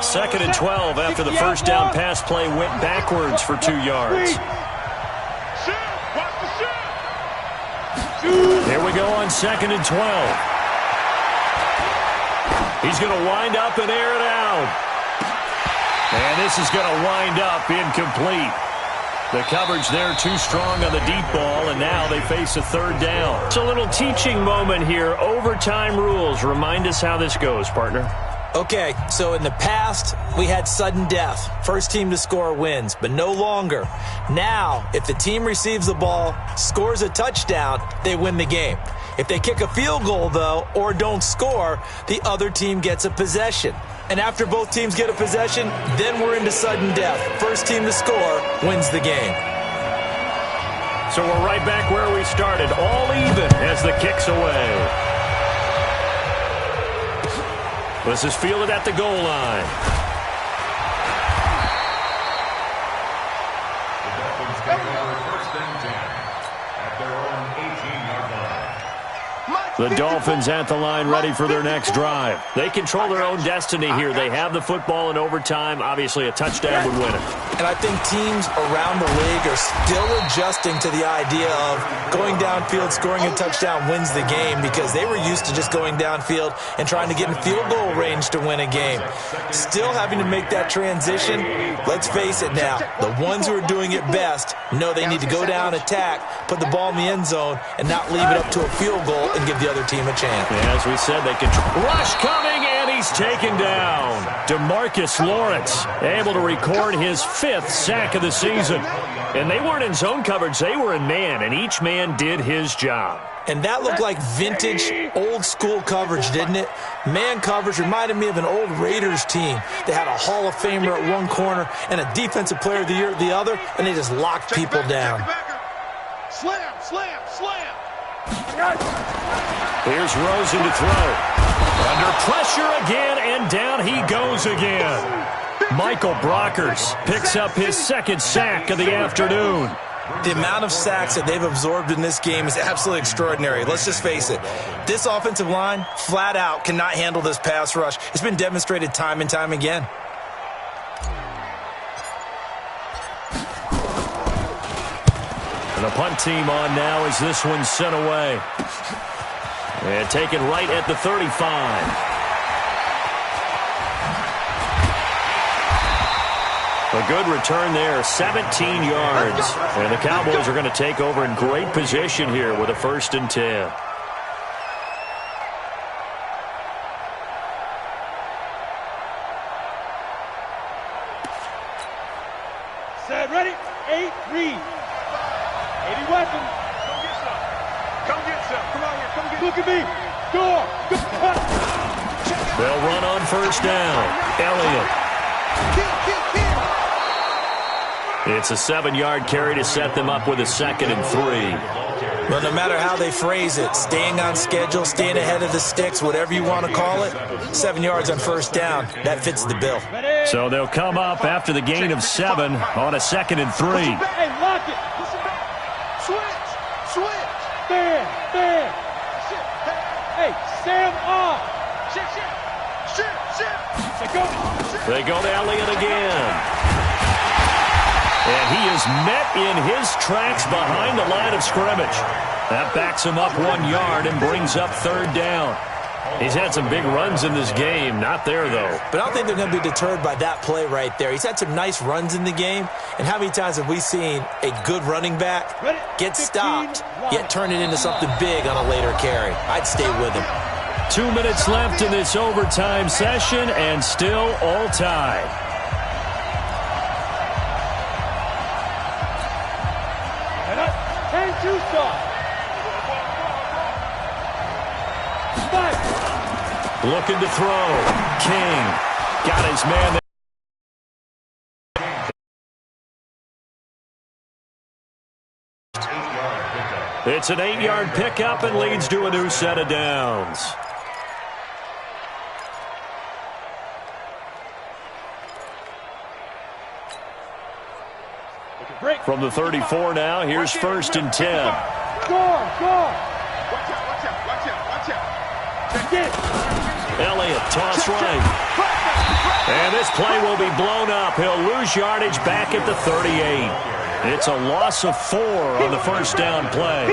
Second and 12 after the first down pass play went backwards for 2 yards. Here we go on second and 12. He's going to wind up and air it out. And this is going to wind up incomplete. The coverage there too strong on the deep ball, and now they face a third down. It's a little teaching moment here. Overtime rules. Remind us how this goes, partner. Okay, so in the past, we had sudden death. First team to score wins, but no longer. Now, if the team receives the ball, scores a touchdown, they win the game. If they kick a field goal, though, or don't score, the other team gets a possession. And after both teams get a possession, then we're into sudden death. First team to score wins the game. So we're right back where we started, all even as the kick's away. This is fielded at the goal line. The Dolphins take over first and 10 at their own 18-yard line. The Dolphins at the line ready for their next drive. They control their own destiny here. They have the football in overtime. Obviously, a touchdown would win it. And I think teams around the league are still adjusting to the idea of going downfield, scoring a touchdown wins the game, because they were used to just going downfield and trying to get in field goal range to win a game. Still having to make that transition. Let's face it now, the ones who are doing it best know they need to go down, attack, put the ball in the end zone, and not leave it up to a field goal and give the other team a chance. Yeah, as we said, they can rush coming, and he's taken down. DeMarcus Lawrence able to record his 5th sack of the season. And they weren't in zone coverage, they were in man, and each man did his job. And that looked like vintage, old-school coverage, didn't it? Man coverage reminded me of an old Raiders team. They had a Hall of Famer at one corner and a Defensive Player of the Year at the other, and they just locked people down. Slam, slam, slam. Here's Rosen to throw. Under pressure again, and down he goes again. Michael Brockers picks up his 2nd sack of the afternoon. The amount of sacks that they've absorbed in this game is absolutely extraordinary. Let's just face it. This offensive line, flat out, cannot handle this pass rush. It's been demonstrated time and time again. And the punt team on now as this one's sent away. And taken right at the 35. A good return there, 17 yards. And the Cowboys are going to take over in great position here with a 1st and 10. Set, ready, 8, read. 80 weapons. Come get some. Come get some. Come on here. Come get some. Look at me. Go. They'll run on 1st down. Elliott. It's a 7-yard carry to set them up with a 2nd and 3. Well, no matter how they phrase it, staying on schedule, staying ahead of the sticks, whatever you want to call it, 7 yards on 1st down, that fits the bill. So they'll come up after the gain of 7 on a 2nd and 3. Hey, lock it. Switch, switch. Stand. Hey, stand off. Shit. They go to Elliott again. And he is met in his tracks behind the line of scrimmage. That backs him up 1 yard and brings up 3rd down. He's had some big runs in this game. Not there, though. But I don't think they're going to be deterred by that play right there. He's had some nice runs in the game. And how many times have we seen a good running back get stopped, yet turn it into something big on a later carry? I'd stay with him. 2 minutes left in this overtime session, and still all tied. And 2 stop. Looking to throw. King got his man there. It's an 8-yard pickup and leads to a new set of downs. From the 34 now, here's 1st and 10. Score. Watch out. Elliott, toss right. And this play will be blown up. He'll lose yardage back at the 38. It's a loss of 4 on the 1st down play.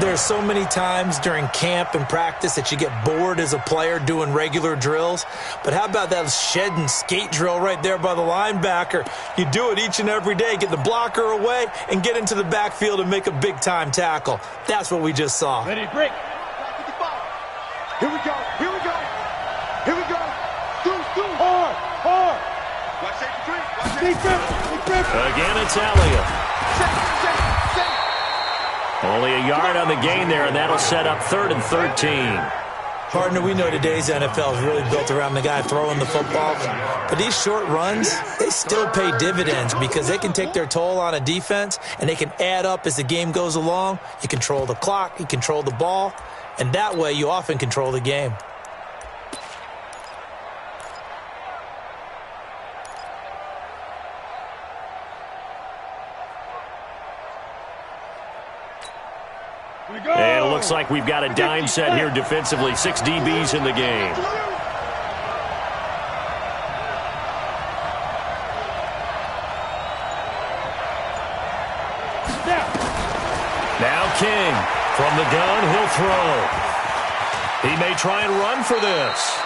There's so many times during camp and practice that you get bored as a player doing regular drills. But how about that shed and skate drill right there by the linebacker? You do it each and every day. Get the blocker away and get into the backfield and make a big-time tackle. That's what we just saw. Ready, break. Here we go. Hard. Watch safety 3. Again, it's Elliott. Only a yard on the gain there, and that'll set up 3rd and 13. Partner, we know today's NFL is really built around the guy throwing the football. But these short runs, they still pay dividends because they can take their toll on a defense, and they can add up as the game goes along. You control the clock, you control the ball, and that way you often control the game. And it looks like we've got a dime set here defensively. 6 DBs in the game. Now King. From the gun, he'll throw. He may try and run for this.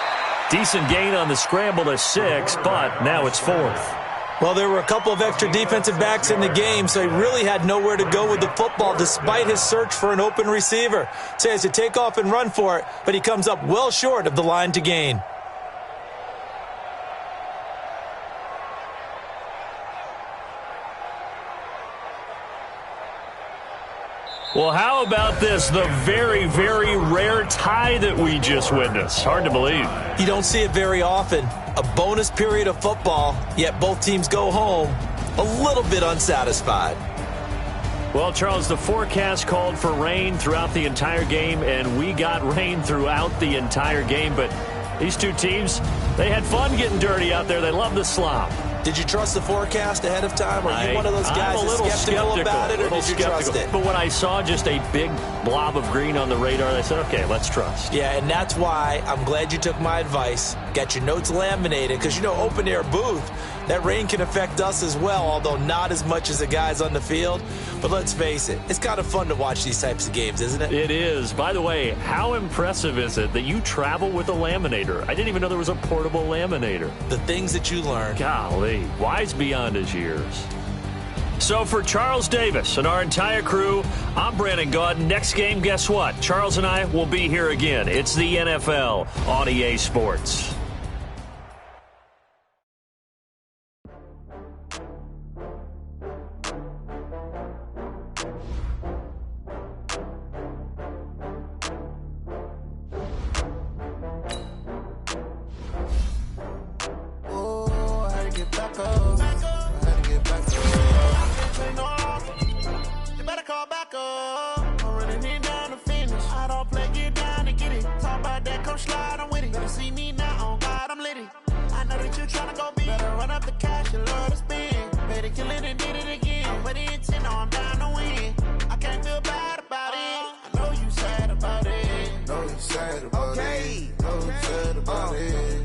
Decent gain on the scramble to 6, but now it's 4th. Well, there were a couple of extra defensive backs in the game, so he really had nowhere to go with the football despite his search for an open receiver. So he has to take off and run for it, but he comes up well short of the line to gain. Well, how about this? The very, very rare tie that we just witnessed. Hard to believe. You don't see it very often. A bonus period of football, yet both teams go home a little bit unsatisfied. Well, Charles, the forecast called for rain throughout the entire game, and we got rain throughout the entire game. But these two teams, they had fun getting dirty out there. They love the slop. Did you trust the forecast ahead of time? Are you one of those guys that's skeptical about it, or did you trust it? But when I saw just a big blob of green on the radar, I said, okay, let's trust. Yeah, and that's why I'm glad you took my advice. Got your notes laminated, because, you know, open-air booth, that rain can affect us as well, although not as much as the guys on the field. But let's face it, it's kind of fun to watch these types of games, isn't it? It is. By the way, how impressive is it that you travel with a laminator? I didn't even know there was a portable laminator. The things that you learn. Golly, wise beyond his years. So for Charles Davis and our entire crew, I'm Brandon Gaudin. Next game, guess what? Charles and I will be here again. It's the NFL on EA Sports.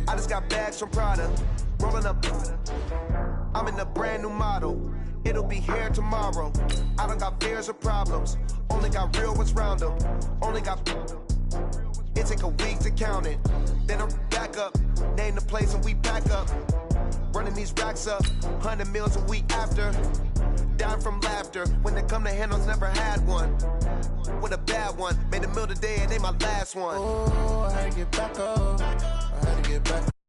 I just got bags from Prada, rolling up. I'm in a brand new model. It'll be here tomorrow. I don't got fears or problems. Only got real ones round them. Only got. It take a week to count it. Then I'm back up. Name the place and we back up. Running these racks up. 100 meals a week after. Down from laughter. When they come to handles, never had one. With a bad one. Made a meal today and ain't my last one. Oh, I had to get back up. I had to get back up.